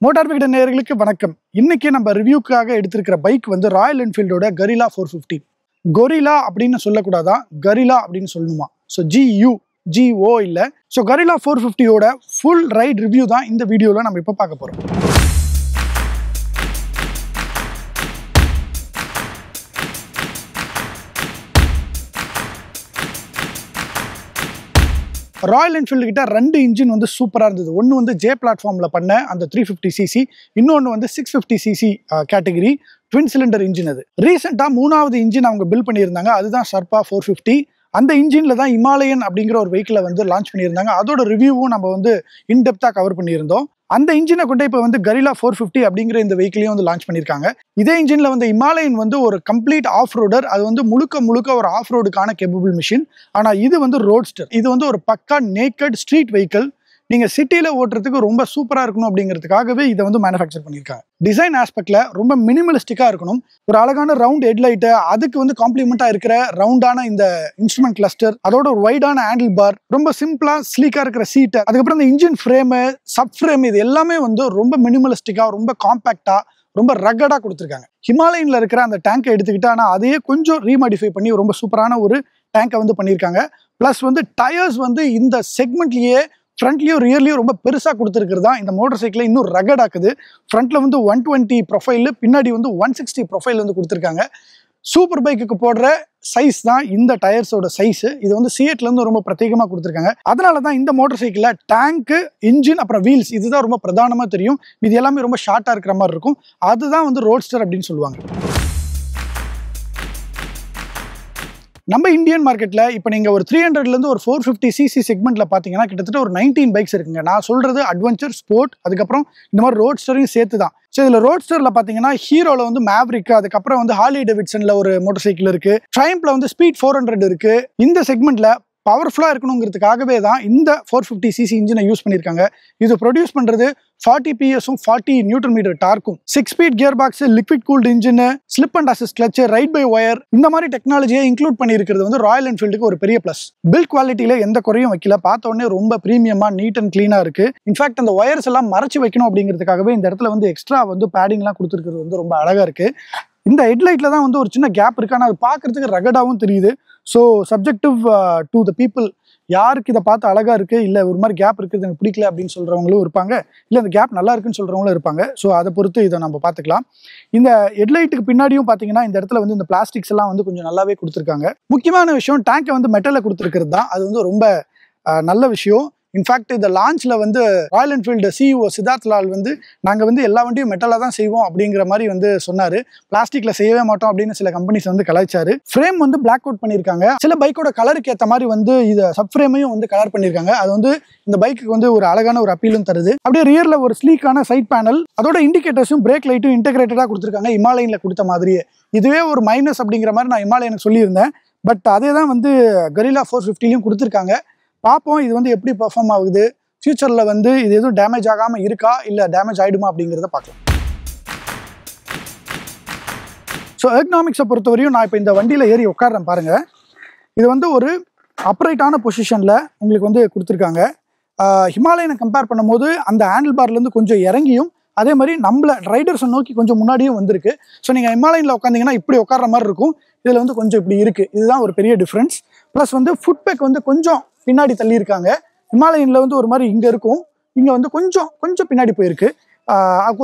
Motor வீடு நேயர்களுக்கு வணக்கம். இன்னைக்கு நம்ம ரிவ்யூக்காக எடுத்திருக்கிற பைக் வந்து ராயல் என்ஃபீல்டோட கரிலா 450. கொரிலா அப்படின்னு சொல்லக்கூடாதா, கரிலா அப்படின்னு சொல்லணுமா? ஸோ GO இல்லை. ஸோ கரிலா 450யோட ஃபுல் ரைட் ரிவ்யூ தான் இந்த வீடியோவில் நம்ம இப்போ பார்க்க போகிறோம். ராயல் என்ஃபீல்டு கிட்ட ரெண்டு இன்ஜின் வந்து சூப்பராக இருந்தது. ஒன்று வந்து ஜே பிளாட்ஃபார்மில் பண்ண அந்த 350cc, இன்னொன்று வந்து 650cc category twin cylinder engine. அது ரீசெண்டாக மூணாவது இன்ஜின் அவங்க பில்ட் பண்ணியிருந்தாங்க, அதுதான் ஷர்பா 450. அந்த இன்ஜினில் தான் ஹிமாலயன் அப்படிங்கிற ஒரு வெஹிக்கிளை வந்து லான்ச் பண்ணியிருந்தாங்க. அதோட ரிவ்யூவும் நம்ம வந்து இன்டெப்த்தாக கவர் பண்ணியிருந்தோம். அந்த இன்ஜினை கொண்டு இப்போ வந்து கரிலா 450 அப்படிங்கிற இந்த வெஹிக்கிளையும் வந்து லான்ச் பண்ணியிருக்காங்க. இதே இன்ஜினில் வந்து ஹிமாலயன் வந்து ஒரு கம்ப்ளீட் ஆஃப் ரோடர், அது வந்து முழுக்க ஒரு ஆஃப் ரோடுக்கான கேப்பபிள் மிஷின். ஆனால் இது வந்து ரோட்ஸ்டர். இது வந்து ஒரு பக்கா நேக்கட் ஸ்ட்ரீட் வெஹிக்கிள். நீங்கள் சிட்டியில் ஓட்டுறதுக்கு ரொம்ப சூப்பராக இருக்கணும் அப்படிங்கிறதுக்காகவே இதை வந்து மேனுஃபேக்சர் பண்ணியிருக்காங்க. டிசைன் ஆஸ்பெக்டில் ரொம்ப மினிமலிஸ்டிக்காக இருக்கணும். ஒரு அழகான ரவுண்ட் ஹெட்லைட்டு, அதுக்கு வந்து காம்ப்ளிமெண்ட்டாக இருக்கிற ரவுண்டான இந்த இன்ஸ்ட்ருமெண்ட் கிளஸ்டர், அதோட ஒரு வைடான ஹேண்டில் பார், ரொம்ப சிம்பிளாக ஸ்லீக்காக இருக்கிற சீட்டு, அதுக்கப்புறம் இந்த இன்ஜின் ஃப்ரேமு, சப் ஃப்ரேம், இது எல்லாமே வந்து ரொம்ப மினிமலிஸ்டிக்காக, ரொம்ப காம்பேக்டாக, ரொம்ப ரகடாக கொடுத்துருக்காங்க. ஹிமாலயனில் இருக்கிற அந்த டேங்கை எடுத்துக்கிட்டு, ஆனால் அதையே கொஞ்சம் ரீமாடிஃபை பண்ணி ரொம்ப சூப்பரான ஒரு டேங்கை வந்து பண்ணியிருக்காங்க. ப்ளஸ் வந்து டயர்ஸ் வந்து இந்த செக்மெண்ட்லேயே ஃப்ரண்ட்லேயும் ரியர்லேயும் ரொம்ப பெருசாக கொடுத்துருக்கிறது தான் இந்த மோட்டர் சைக்கிளை இன்னும் ரகடாக்குது. ஃப்ரண்ட்டில் வந்து 120 ப்ரொஃபைலு, பின்னாடி வந்து 160 ப்ரொஃபைல் வந்து கொடுத்துருக்காங்க. சூப்பர் பைக்குக்கு போடுற சைஸ் தான் இந்த டயர்ஸோட சைஸு. இது வந்து சியட்லேருந்து ரொம்ப பிரத்யேகமாக கொடுத்துருக்காங்க. அதனால தான் இந்த மோட்டர் சைக்கிளில் டேங்க்கு, இன்ஜின், அப்புறம் வீல்ஸ், இதுதான் ரொம்ப பிரதானமாக தெரியும். இது எல்லாமே ரொம்ப ஷார்ட்டாக இருக்கிற மாதிரி இருக்கும். அதுதான் வந்து ரோட்ஸ்டர் அப்படின்னு சொல்லுவாங்க. நம்ம இந்தியன் மார்க்கெட்டில் இப்போ நீங்கள் ஒரு 300லேருந்து ஒரு 450cc செக்மெண்ட்டில் பார்த்தீங்கன்னா கிட்டத்தட்ட ஒரு 19 பைக்ஸ் இருக்குங்க. நான் சொல்கிறது அட்வென்ச்சர், ஸ்போர்ட், அதுக்கப்புறம் இந்த மாதிரி ரோட்ஸ்டரையும் சேர்த்து தான். ஸோ இதில் ரோட்ஸ்டரில் பார்த்தீங்கன்னா ஹீரோவில் வந்து மேவ்ரிக், அதுக்கப்புறம் வந்து ஹார்லி டேவிட்சனில் ஒரு மோட்டர் சைக்கிள் இருக்குது, ட்ரையம்ப்ல வந்து ஸ்பீட் 400 இருக்குது. இந்த செக்மெண்ட்டில் பவர்ஃபுல்லாக இருக்கணுங்கிறதுக்காகவே தான் இந்த 450cc இன்ஜினை யூஸ் பண்ணியிருக்காங்க. இது ப்ரொடியூஸ் பண்ணுறது 40 PS-உம் 40 Nm டார்க்கும், 6 speed gear box, liquid cooled engine, slip and assist clutch, ride by wire, இந்த மாதிரி டெக்னாலஜியை இன்க்ளூட் பண்ணியிருக்கிறது வந்து ராயல் என்ஃபீல்டுக்கு ஒரு பெரிய ப்ளஸ். பில்ட் குவாலிட்டியில் எந்த குறையும் வைக்கல. பார்த்த உடனே ரொம்ப ப்ரீமியமாக, நீட் அண்ட் க்ளீனாக இருக்குது. இன்ஃபேக்ட் அந்த ஒயர்ஸ் எல்லாம் மறைச்சு வைக்கணும் அப்படிங்கிறதுக்காகவே இந்த இடத்துல வந்து எக்ஸ்ட்ரா வந்து பேடிங்லாம் கொடுத்துருக்கிறது வந்து ரொம்ப அழகாக இருக்குது. இந்த ஹெட்லைட்டில் தான் வந்து ஒரு சின்ன கேப் இருக்குது, ஆனால் அது பார்க்குறதுக்கு ரகடாகவும் தெரியுது. So subjective to the people, யாருக்கு இதை பார்த்து அழகாக இருக்குது, இல்லை ஒரு மாதிரி கேப் இருக்குது எனக்கு பிடிக்கல அப்படின்னு சொல்கிறவங்களும் இருப்பாங்க, இல்லை அந்த கேப் நல்லா இருக்குன்னு சொல்கிறவங்களும் இருப்பாங்க. ஸோ அதை பொறுத்து இதை நம்ம பார்த்துக்கலாம். இந்த ஹெட்லைட்டுக்கு பின்னாடியும் பார்த்தீங்கன்னா இந்த இடத்துல வந்து இந்த பிளாஸ்டிக்ஸ் எல்லாம் வந்து கொஞ்சம் நல்லாவே கொடுத்துருக்காங்க. முக்கியமான விஷயம் டேங்கை வந்து மெட்டலில் கொடுத்துருக்கிறது தான். அது வந்து ரொம்ப நல்ல விஷயம். இன்ஃபேக்ட் இந்த லான்ச்சில் வந்து Royal Enfield CEO Siddharth Lal வந்து நாங்கள் வந்து எல்லா வண்டியும் மெட்டலாக தான் செய்வோம் அப்படிங்கிற மாதிரி வந்து சொன்னார். பிளாஸ்டிக்கில் செய்யவே மாட்டோம் அப்படின்னு சில கம்பெனிஸ் வந்து கலாய்ச்சாரு. ஃப்ரேம் வந்து பிளாக் அவுட் பண்ணியிருக்காங்க. சில பைக்கோட கலருக்கு ஏற்ற மாதிரி வந்து இதை சப் ஃப்ரேமையும் வந்து கலர் பண்ணியிருக்காங்க. அது வந்து இந்த பைக்கு வந்து ஒரு அழகான ஒரு அப்பீலும் தருது. அப்படியே ரியரில் ஒரு ஸ்லீக்கான சைட் பேனல், அதோட இண்டிகேட்டர்ஸும் பிரேக் லைட்டும் இன்டெகிரேட்டடாக கொடுத்துருக்காங்க, ஹிமாலயனில் கொடுத்த மாதிரியே. இதுவே ஒரு மைனஸ் அப்படிங்கிற மாதிரி நான் ஹிமாலயனுக்கு சொல்லியிருந்தேன். பட் அதே தான் வந்து கரிலா 450லையும் கொடுத்துருக்காங்க. பார்ப்போம் இது வந்து எப்படி பெர்ஃபார்ம் ஆகுது, ஃபியூச்சரில் வந்து இது எதுவும் டேமேஜ் ஆகாமல் இருக்கா, இல்லை டேமேஜ் ஆகிடுமா அப்படிங்கிறத பார்க்கலாம். ஸோ எர்கனாமிக்ஸை பொறுத்தவரையும் நான் இப்போ இந்த வண்டியில் ஏறி உட்காடுறேன் பாருங்கள். இது வந்து ஒரு அப்ரைட்டான பொசிஷனில் உங்களுக்கு வந்து கொடுத்துருக்காங்க. ஹிமாலயனை கம்பேர் பண்ணும்போது அந்த ஹேண்டில் பார்லேருந்து கொஞ்சம் இறங்கியும், அதே மாதிரி நம்மளை ரைடர்ஸை நோக்கி கொஞ்சம் முன்னாடியும் வந்திருக்கு. ஸோ நீங்கள் ஹிமாலயனில் உட்காந்திங்கன்னா இப்படி உட்கார்ற மாதிரி இருக்கும், இதில் வந்து கொஞ்சம் இப்படி இருக்குது. இதுதான் ஒரு பெரிய டிஃப்ரென்ஸ். ப்ளஸ் வந்து ஃபுட் பேக் வந்து கொஞ்சம் பின்னாடி தள்ளியிருக்காங்க. ஹிமாலயனில் வந்து ஒரு மாதிரி இங்கே இருக்கும், இங்கே வந்து கொஞ்சம் பின்னாடி போயிருக்கு.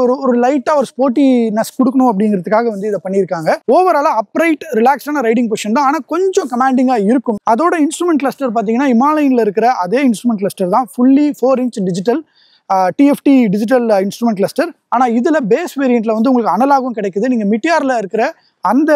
ஒரு லைட்டாக ஒரு ஸ்போர்ட்டினஸ் கொடுக்கணும் அப்படிங்கிறதுக்காக வந்து இதை பண்ணியிருக்காங்க. ஓவராலாக அப்ரைட் ரிலாக்ஸான ரைடிங் பொசிஷன் தான், ஆனால் கொஞ்சம் கமாண்டிங்காக இருக்கும். அதோட இன்ஸ்ட்ருமெண்ட் கிளஸ்டர் பார்த்தீங்கன்னா ஹிமாலயனில் இருக்கிற அதே இன்ஸ்ட்ருமெண்ட் கிளஸ்டர் தான், fully 4-inch digital TFT digital instrument cluster. ஆனால் இதில் பேஸ் வேரியண்ட்டில் வந்து உங்களுக்கு அனலாகும் கிடைக்குது. நீங்கள் மிட்டியாரில் இருக்கிற அந்த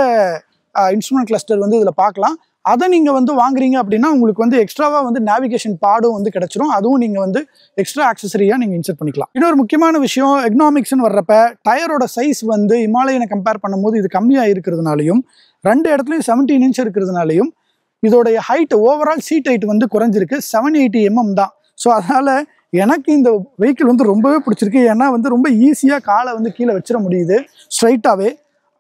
இன்ஸ்ட்ருமெண்ட் கிளஸ்டர் வந்து இதில் பார்க்கலாம். அதை நீங்கள் வந்து வாங்குறீங்க அப்படின்னா உங்களுக்கு வந்து எக்ஸ்ட்ராவாக வந்து நேவிகேஷன் பாடும் வந்து கிடச்சிரும். அதுவும் நீங்கள் வந்து எக்ஸ்ட்ரா ஆக்சசரியாக நீங்கள் இன்சர்ட் பண்ணிக்கலாம். இன்னொரு முக்கியமான விஷயம், எக்னாமிக்ஸ்னு வர்றப்ப டயரோட சைஸ் வந்து ஹிமாலயனை கம்பேர் பண்ணும்போது இது கம்மியாக இருக்கிறதுனாலையும், ரெண்டு இடத்துலையும் 17 inch இருக்கிறதுனாலையும் இதோடைய ஹைட், ஓவரால் சீட் ஹைட் வந்து குறைஞ்சிருக்கு, 780 mm தான். ஸோ அதனால் எனக்கு இந்த வெஹிக்கிள் வந்து ரொம்பவே பிடிச்சிருக்கு. ஏன்னா வந்து ரொம்ப ஈஸியாக காலை வந்து கீழே வச்சிட முடியுது ஸ்ட்ரைட்டாகவே.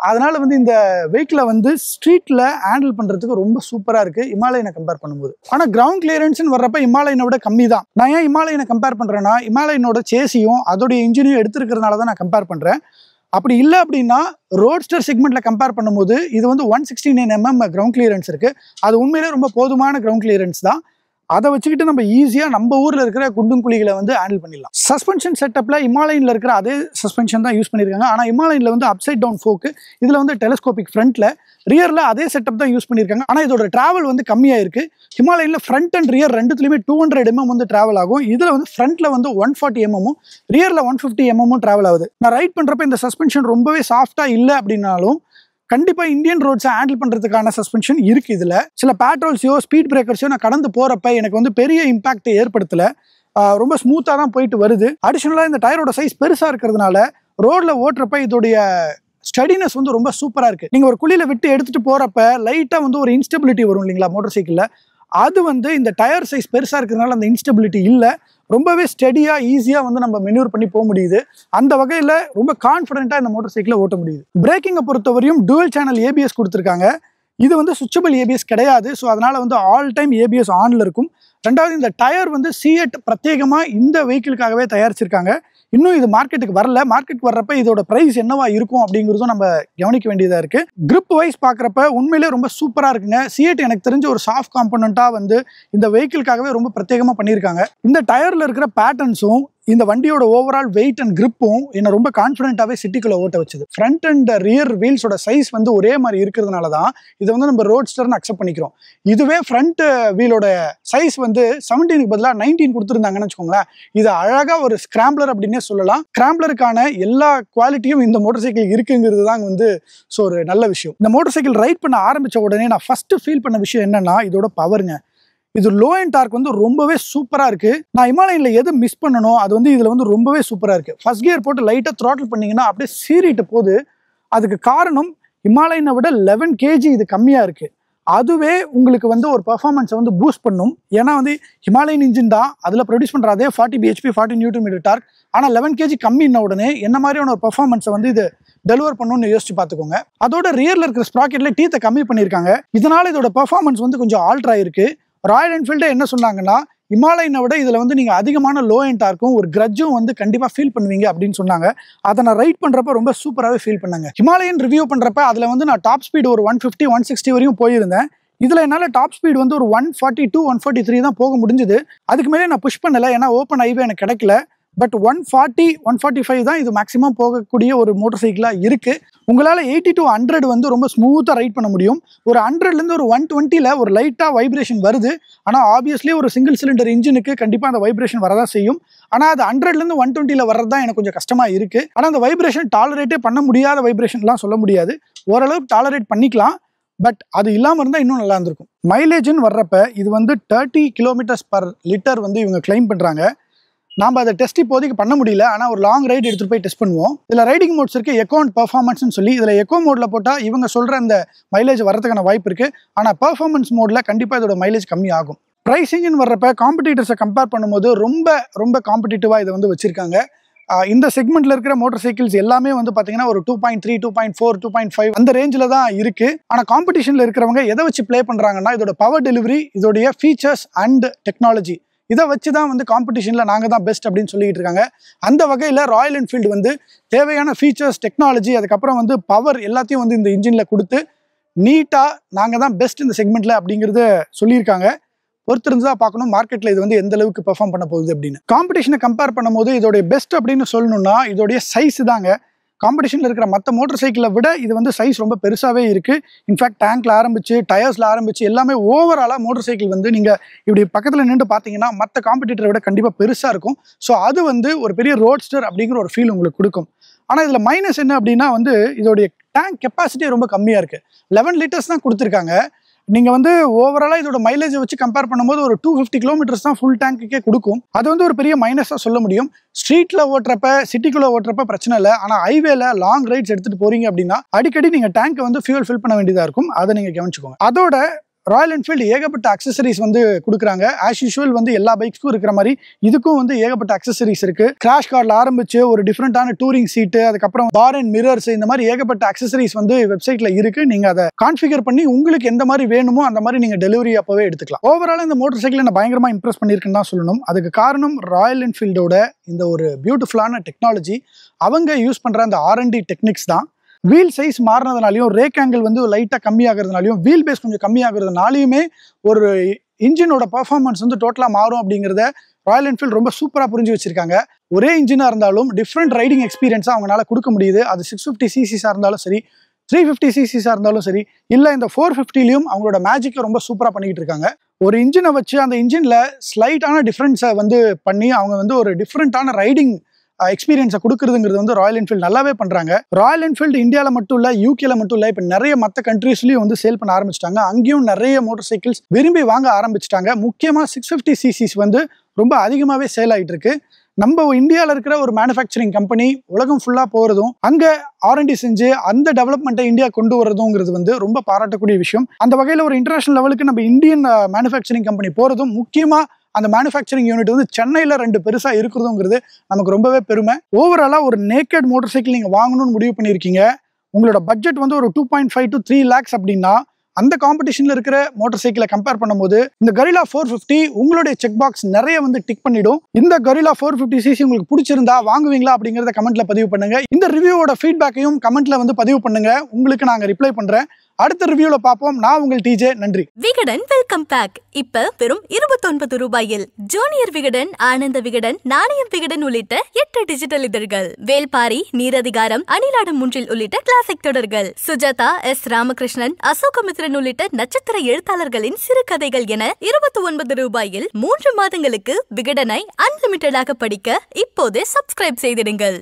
அதனால வந்து இந்த வெஹிக்கிளை வந்து ஸ்ட்ரீட்ல ஹேண்டில் பண்றதுக்கு ரொம்ப சூப்பரா இருக்கு இமாலயனை கம்பேர் பண்ணும்போது. ஆனா கிரவுண்ட் கிளியரன்ஸ் வர்றப்ப இமாலயனை விட கம்மி தான். நான் ஏன் இமாலயனை கம்பேர் பண்றேன்னா, இமாலயனோட சேசியும் அதோடைய இன்ஜினையும் எடுத்திருக்கிறதுனால தான் நான் கம்பேர் பண்றேன். அப்படி இல்லை அப்படின்னா ரோட்ஸ்டர் செக்மெண்ட்ல கம்பேர் பண்ணும்போது இது வந்து 169 mm கிரவுண்ட் கிளியரன்ஸ் இருக்கு. அது உண்மையிலே ரொம்ப போதுமான கிரவுண்ட் கிளியரன்ஸ் தான். அதை வச்சுக்கிட்டு நம்ம ஈஸியாக நம்ம ஊரில் இருக்கிற குண்டும் குழிகளை வந்து ஹேண்டில் பண்ணிடலாம். சஸ்பென்ஷன் செட்டப்பில் இமாலயனில் இருக்கிற அதே சஸ்பென்ஷன் தான் யூஸ் பண்ணியிருக்காங்க. ஆனால் இமாலயனில் வந்து அப்சைட் டவுன் ஃபோக்கு, இதில் வந்து டெலஸ்கோபிக் ஃப்ரண்ட்டில், ரியரில் அதே செட்டப் தான் யூஸ் பண்ணியிருக்காங்க. ஆனால் இதோட ட்ராவல் வந்து கம்மியாக இருக்குது. ஹிமாலயனில் ஃப்ரண்ட் அண்ட் ரியர் ரெண்டுத்துலையுமே 200 mm வந்து ட்ராவல் ஆகும். இதில் வந்து ஃப்ரண்ட்டில் வந்து 140 mm ரியரில் 150 mm ட்ராவல் ஆகுது. நான் ரைட் பண்ணுறப்ப இந்த சஸ்பென்ஷன் ரொம்பவே சாஃப்டாக இல்லை அப்படின்னாலும் கண்டிப்பாக இந்தியன் ரோட்ஸை ஹேண்டில் பண்ணுறதுக்கான சஸ்பென்ஷன் இருக்குது. இதில் சில பேட்ரோல்ஸையோ ஸ்பீட் பிரேக்கர்ஸையோ நான் கடந்து போகிறப்ப எனக்கு வந்து பெரிய இம்பாக்ட் ஏற்படுத்தலை. ரொம்ப ஸ்மூத்தாக தான் போயிட்டு வருது. அடிஷனலாக இந்த டயரோட சைஸ் பெருசாக இருக்கிறதுனால ரோடில் ஓட்டுறப்ப இதோடைய ஸ்டடினஸ் வந்து ரொம்ப சூப்பராக இருக்குது. நீங்கள் ஒரு குழியில் விட்டு எடுத்துகிட்டு போகிறப்ப லைட்டாக வந்து ஒரு இன்ஸ்டபிலிட்டி வரும் இல்லைங்களா மோட்டர் சைக்கிளில், அது வந்து இந்த டயர் சைஸ் பெருசாக இருக்கிறதுனால அந்த இன்ஸ்டபிலிட்டி இல்லை. ரொம்பவே ஸ்டெடியாக ஈஸியாக வந்து நம்ம மெனூர் பண்ணி போக முடியுது. அந்த வகையில் ரொம்ப கான்ஃபிடென்ட்டாக இந்த மோட்டர் சைக்கிளை ஓட்ட முடியுது. பிரேக்கிங்கை பொறுத்தவரையும் டூவல் சேனல் ஏபிஎஸ் கொடுத்துருக்காங்க. இது வந்து சுவிட்சபிள் ஏபிஎஸ் கிடையாது. ஸோ அதனால் வந்து ஆல் டைம் ஏபிஎஸ் ஆனில் இருக்கும். ரெண்டாவது இந்த டயர் வந்து சிஎட் பிரத்யேகமாக இந்த வெஹிக்கிளுக்காகவே தயாரிச்சிருக்காங்க. இன்னும் இது மார்க்கெட்டுக்கு வரல. மார்க்கெட்டுக்கு வர்றப்ப இதோட பிரைஸ் என்னவா இருக்கும் அப்படிங்கிறதும் நம்ம கவனிக்க வேண்டியதாக இருக்கு. கிரிப் வைஸ் பார்க்குறப்ப உண்மையிலே ரொம்ப சூப்பராக இருக்குங்க. சிஎட் எனக்கு தெரிஞ்ச ஒரு சாஃப்ட் காம்பனண்ட்டாக வந்து இந்த வெஹிக்கிளுக்காகவே ரொம்ப பிரத்யேகமாக பண்ணியிருக்காங்க. இந்த டயரில் இருக்கிற பேட்டர்ன்ஸும் இந்த வண்டியோட ஓவரால் வெயிட் அண்ட் கிரிப்பும் என்ன ரொம்ப கான்ஃபிடென்ட்டாகவே சிட்டிக்குள்ள ஓட்ட வச்சுது. ஃப்ரண்ட் அண்ட் ரியர் வீல்ஸோட சைஸ் வந்து ஒரே மாதிரி இருக்கிறதுனால தான் இதை வந்து நம்ம ரோட்ஸ்டர்னு அக்செப்ட் பண்ணிக்கிறோம். இதுவே ஃப்ரண்ட் வீலோட சைஸ் வந்து 17க்கு பதிலாக 19 கொடுத்துருந்தாங்கன்னு வச்சுக்கோங்களேன், இது அழகாக ஒரு ஸ்கிராம்பிளர் அப்படின்னே சொல்லலாம். ஸ்கிராம்பிளருக்கான எல்லா குவாலிட்டியும் இந்த மோட்டர் சைக்கிள் இருக்குங்கிறது தான் வந்து ஒரு நல்ல விஷயம். இந்த மோட்டர் சைக்கிள் ரைட் பண்ண ஆரம்பித்த உடனே நான் ஃபர்ஸ்ட் ஃபீல் பண்ண விஷயம் என்னன்னா இதோட பவருங்க. இது லோ அண்ட் டார்க் வந்து ரொம்பவே சூப்பராக இருக்குது. நான் இமாலயனில் எது மிஸ் பண்ணணும் அது வந்து இதில் வந்து ரொம்பவே சூப்பராக இருக்குது. ஃபர்ஸ்ட் கியர் போட்டு லைட்டாக த்ராட்டில் பண்ணிங்கன்னா அப்படியே சீறிட்டு போகுது. அதுக்கு காரணம் இமாலயனை விட 11 kg இது கம்மியாக இருக்குது. அதுவே உங்களுக்கு வந்து ஒரு பெர்ஃபார்மன்ஸை வந்து பூஸ்ட் பண்ணும். ஏன்னா வந்து ஹிமாலயன் இன்ஜின் தான், அதில் ப்ரொடியூஸ் பண்ணுற அதே 40 bhp 40 Nm டார்க். ஆனால் 11 kg கம்மின்ன உடனே என்ன மாதிரியான ஒரு பெர்ஃபார்மன்ஸை வந்து இது டெலிவர் பண்ணணும்னு யோசிச்சு பார்த்துக்கோங்க. அதோட ரியரில் இருக்கிற ஸ்ப்ராக்கெட்ல டீத்தை கம்மி பண்ணியிருக்காங்க. இதனால இதோட பெர்ஃபார்மன்ஸ் வந்து கொஞ்சம் ஆல்ட்ரா இருக்கு. ராயல் என்ஃபீல்டு என்ன சொன்னாங்கன்னா இமாலயனை விட இதில் வந்து நீங்கள் அதிகமான லோ அண்ட் டார்க்கும் ஒரு கிரட்ஜும் வந்து கண்டிப்பாக ஃபீல் பண்ணுவீங்க அப்படின்னு சொன்னாங்க. அதை நான் ரைட் பண்ணுறப்ப ரொம்ப சூப்பராகவே ஃபீல் பண்ணாங்க. ஹிமாலயன் ரிவ்யூ பண்ணுறப்ப அதில் வந்து நான் டாப் ஸ்பீடு ஒரு 150 160 வரையும் போயிருந்தேன். இதில் என்னால் டாப் ஸ்பீடு வந்து ஒரு 142 143 தான் போக முடிஞ்சுது. அதுக்கு மேலே நான் புஷ் பண்ணலை, ஏன்னா ஓப்பன் ஹைவே எனக்கு கிடைக்கல. பட் 140 145 தான் இது மேக்ஸிமம் போகக்கூடிய ஒரு மோட்டர் சைக்கிளாக இருக்குது. உங்களால் 80 to 100 வந்து ரொம்ப ஸ்மூத்தாக ரைட் பண்ண முடியும். ஒரு 100லேருந்து ஒரு 120ல் ஒரு லைட்டாக வைப்ரேஷன் வருது. ஆனால் ஆப்வியஸ்லி ஒரு சிங்கிள் சிலிண்டர் இன்ஜினுக்கு கண்டிப்பாக அந்த வைப்ரேஷன் வரதான் செய்யும். ஆனால் அது 100லேருந்து 120ல் வர்றது தான் எனக்கு கொஞ்சம் கஷ்டமாக இருக்குது. ஆனால் அந்த வைப்ரேஷன் டாலரேட்டே பண்ண முடியாத வைப்ரேஷன்லாம் சொல்ல முடியாது. ஓரளவுக்கு டாலரேட் பண்ணிக்கலாம். பட் அது இல்லாமல் இருந்தால் இன்னும் நல்லா இருந்திருக்கும். மைலேஜ்னு வர்றப்ப இது வந்து 30 km/லிட்டர் வந்து இவங்க கிளைம் பண்ணுறாங்க. நாம் அதை டெஸ்ட் இப்போதைக்கு பண்ண முடியல. ஆனால் ஒரு லாங் ரைடு எடுத்துகிட்டு போய் டெஸ்ட் பண்ணுவோம். இதில் ரைடிங் மோட்ஸ் இருக்குது, எக்கோ அண்ட் பெர்ஃபார்மன்ஸ்னு சொல்லி. இதில் எக்கோ மோடில் போட்டால் இவங்க சொல்கிற அந்த மைலேஜ் வரதுக்கான வாய்ப்பு இருக்குது. ஆனால் பெர்ஃபார்மன்ஸ் மோடில் கண்டிப்பாக இதோட மைலேஜ் கம்மி ஆகும். ப்ரைஸிங்னு வர்றப்ப காம்படிட்டர்ஸை கம்பேர் பண்ணும்போது ரொம்ப காம்படிட்டிவாக இதை வந்து வச்சுருக்காங்க. இந்த செக்மெண்ட்டில் இருக்கிற மோட்டர் சைக்கிள்ஸ் எல்லாமே வந்து பார்த்தீங்கன்னா ஒரு 2.3 2.4 2.5 அந்த ரேஞ்சில் தான் இருக்குது. ஆனால் காம்படிஷனில் இருக்கிறவங்க எதை வச்சு ப்ளே பண்ணுறாங்கன்னா இதோட பவர் டெலிவரி, இதோடைய ஃபீச்சர்ஸ் அண்ட் டெக்னாலஜி, இதை வச்சு தான் வந்து காம்படிஷனில் நாங்கள் தான் பெஸ்ட் அப்படின்னு சொல்லிட்டு இருக்காங்க. அந்த வகையில் ராயல் என்ஃபீல்டு வந்து தேவையான ஃபீச்சர்ஸ், டெக்னாலஜி, அதுக்கப்புறம் வந்து பவர் எல்லாத்தையும் வந்து இந்த இன்ஜினில் கொடுத்து நீட்டாக நாங்கள் தான் பெஸ்ட் இந்த செக்மெண்ட்டில் அப்படிங்கிறத சொல்லியிருக்காங்க. பொறுத்திருந்து தான் பார்க்கணும் மார்க்கெட்டில் இது வந்து எந்த அளவுக்கு பெர்ஃபார்ம் பண்ண போகுது அப்படின்னு. காம்படிஷனை கம்பேர் பண்ணும்போது இதோடைய பெஸ்ட் அப்படின்னு சொல்லணும்னா இதோடைய சைஸ் தாங்க. காம்படிஷனில் இருக்கிற மற்ற மோட்டர் சைக்கிளை விட இது வந்து சைஸ் ரொம்ப பெருசாகவே இருக்குது. இன்ஃபேக்ட் டேங்க்ல ஆரம்பிச்சு டயர்ஸில் ஆரம்பிச்சு எல்லாமே ஓவராலாக மோட்டர் சைக்கிள் வந்து நீங்கள் இப்படி பக்கத்தில் நின்று பார்த்தீங்கன்னா மற்ற காம்படிட்டரை விட கண்டிப்பாக பெருசாக இருக்கும். ஸோ அது வந்து ஒரு பெரிய ரோட்ஸ்டர் அப்படிங்கிற ஒரு ஃபீல் உங்களுக்கு கொடுக்கும். ஆனால் இதில் மைனஸ் என்ன அப்படின்னா வந்து இதோடைய டேங்க் கெப்பாசிட்டி ரொம்ப கம்மியாக இருக்குது. 11 liters தான் கொடுத்துருக்காங்க. நீங்கள் வந்து ஓவராலாக இதோட மைலேஜை வச்சு கம்பேர் பண்ணும்போது ஒரு 250 km தான் ஃபுல் டேங்க்குக்கே கொடுக்கும். அது வந்து ஒரு பெரிய மைனஸாக சொல்ல முடியும். ஸ்ட்ரீட்டில் ஓட்டுறப்ப, சிட்டிக்குள்ளே ஓட்டுறப்ப பிரச்சனை இல்லை. ஆனால் ஹைவேல லாங் ரைட்ஸ் எடுத்துகிட்டு போகிறீங்க அப்படின்னா அடிக்கடி நீங்கள் டேங்கை வந்து ஃபியூல் ஃபில் பண்ண வேண்டியதாக இருக்கும். அதை நீங்கள் கவனிச்சுக்கோங்க. அதோட ராயல் என்ஃபீல்டு ஏகப்பட்ட அக்சசரிஸ் வந்து கொடுக்குறாங்க. ஆஸ் யூஷுவல் வந்து எல்லா பைக்ஸ்க்கும் இருக்கிற மாதிரி இதுக்கும் வந்து ஏகப்பட்ட அக்சசரிஸ் இருக்கு. கிராஷ் கார்டில் ஆரம்பிச்சு ஒரு டிஃப்ரெண்டான டூரிங் சீட்டு, அதுக்கப்புறம் பார் அண்ட் மிரர்ஸ், இந்த மாதிரி ஏகப்பட்ட அக்சசரிஸ் வந்து வெப்சைட்ல இருக்கு. நீங்க அதை கான்ஃபிகர் பண்ணி உங்களுக்கு எந்த மாதிரி வேணுமோ அந்த மாதிரி நீங்க டெலிவரி அப்பவே எடுத்துக்கலாம். ஓவரால் இந்த மோட்டார் சைக்கிள் என்ன பயங்கரமா இம்ப்ரெஸ் பண்ணியிருக்குன்னு தான் சொல்லணும். அதுக்கு காரணம் ராயல் என்ஃபீல்டோட இந்த ஒரு பியூட்டிஃபுல்லான டெக்னாலஜி, அவங்க யூஸ் பண்ற அந்த R&D டெக்னிக்ஸ் தான். வீல் சைஸ் மாறினதுனாலையும், ரேக் ஆங்கிள் வந்து லைட்டாக கம்மியாகிறதுனாலையும், வீல் பேஸ் கொஞ்சம் கம்மியாகிறதுனாலையுமே ஒரு இன்ஜினோட பர்ஃபார்மன்ஸ் வந்து டோட்டலாக மாறும் அப்படிங்கிறத ராயல் என்ஃபீல்டு ரொம்ப சூப்பராக புரிஞ்சு வச்சிருக்காங்க. ஒரே இன்ஜினாக இருந்தாலும் டிஃப்ரெண்ட் ரைடிங் எக்ஸ்பீரியன்ஸாக அவங்களால கொடுக்க முடியுது. அது 650 சிசிஸாக இருந்தாலும் சரி, 350 சிசிஸாக இருந்தாலும் சரி, இல்லை இந்த 450லையும் அவங்களோட மேஜிக்கை ரொம்ப சூப்பராக பண்ணிக்கிட்டு இருக்காங்க. ஒரு இன்ஜினை வச்சு அந்த இன்ஜினில் ஸ்லைட்டான டிஃப்ரென்ஸை வந்து பண்ணி அவங்க வந்து ஒரு டிஃப்ரெண்ட்டான ரைடிங் எக்ஸ்பீரியன்ஸை கொடுக்குறதுங்கிறது வந்து ராயல் என்ஃபீல்டு நல்லாவே பண்ணுறாங்க. ராயல் என்ஃபீல்டு இந்தியாவில் மட்டும் இல்லை, யூகேல மட்டும் இல்லை, இப்போ நிறைய மற்ற கண்ட்ரீஸ்லையும் வந்து சேல் பண்ண ஆரம்பிச்சிட்டாங்க. அங்கேயும் நிறைய மோட்டார் சைக்கிள்ஸ் விரும்பி வாங்க ஆரம்பிச்சிட்டாங்க. முக்கியமாக 650 சிசிஸ் வந்து ரொம்ப அதிகமாகவே சேல் ஆகிட்டு இருக்கு. நம்ம இந்தியாவில் இருக்கிற ஒரு மேனுஃபேக்சரிங் கம்பெனி உலகம் ஃபுல்லாக போகிறதும், அங்கே R&D செஞ்சு அந்த டெவலப்மெண்ட்டை இந்தியா கொண்டு வரதுங்கிறது வந்து ரொம்ப பாராட்டக்கூடிய விஷயம். அந்த வகையில் ஒரு இன்டர்நேஷனல் லெவலுக்கு நம்ம இந்தியன் மேனுஃபேக்சரிங் கம்பெனி போகிறதும், முக்கியமாக அந்த மேனுஃபேக்சரிங் யூனிட் வந்து சென்னையில் 2 பெருசாக இருக்கிறதுங்கிறது நமக்கு ரொம்பவே பெருமை. ஓவராலாக ஒரு நேக்கட் மோட்டார் சைக்கிள் நீங்கள் வாங்கணும்னு முடிவு பண்ணியிருக்கீங்க. உங்களோட பட்ஜெட் வந்து ஒரு 2.5 to 3 lakhs அப்படின்னா, அந்த காம்படிஷன்ல இருக்கிற மோட்டார் சைக்கிளை கம்பேர் பண்ணும்போது இந்த Guerrilla 450 உங்களுடைய செக் பாக்ஸ் நிறைய வந்து டிக் பண்ணிடும். இந்த Guerrilla 450 சிசி உங்களுக்கு பிடிச்சிருந்தா வாங்குவீங்களா அப்படிங்கறத கமெண்ட்ல பதிவு பண்ணுங்க. இந்த ரிவ்யூவோட ஃபீட்பேக்கையும் கமெண்ட்ல வந்து பதிவு பண்ணுங்க. உங்களுக்கு நாங்க ரிப்ளை பண்றேன். அடுத்த ரிவ்யூல பாப்போம். நான் உங்கள் டிஜே. நன்றி. விகடன் வெல்கம் பேக் இப்ப வெறும் 29 ரூபாயில் ஜூனியர் விகடன், ஆனந்த விகடன், நாணயம் விகடன் உள்ளிட்ட 8 டிஜிட்டல் இதழ்கள், வேல்பாரி, நீரதிகாரம், அணிலாடும் முன்றில் உள்ளிட்ட கிளாசிக் தொடர்கள், சுஜாதா, S. ராமகிருஷ்ணன், அசோகமித்ரன் உள்ளிட்ட நட்சத்திர எழுத்தாளர்களின் சிறுகதைகள் என 29 ரூபாயில் 3 மாதங்களுக்கு விகடனை அன்லிமிட்டடாக படிக்க இப்போதே சப்ஸ்கிரைப் செய்திடுங்கள்.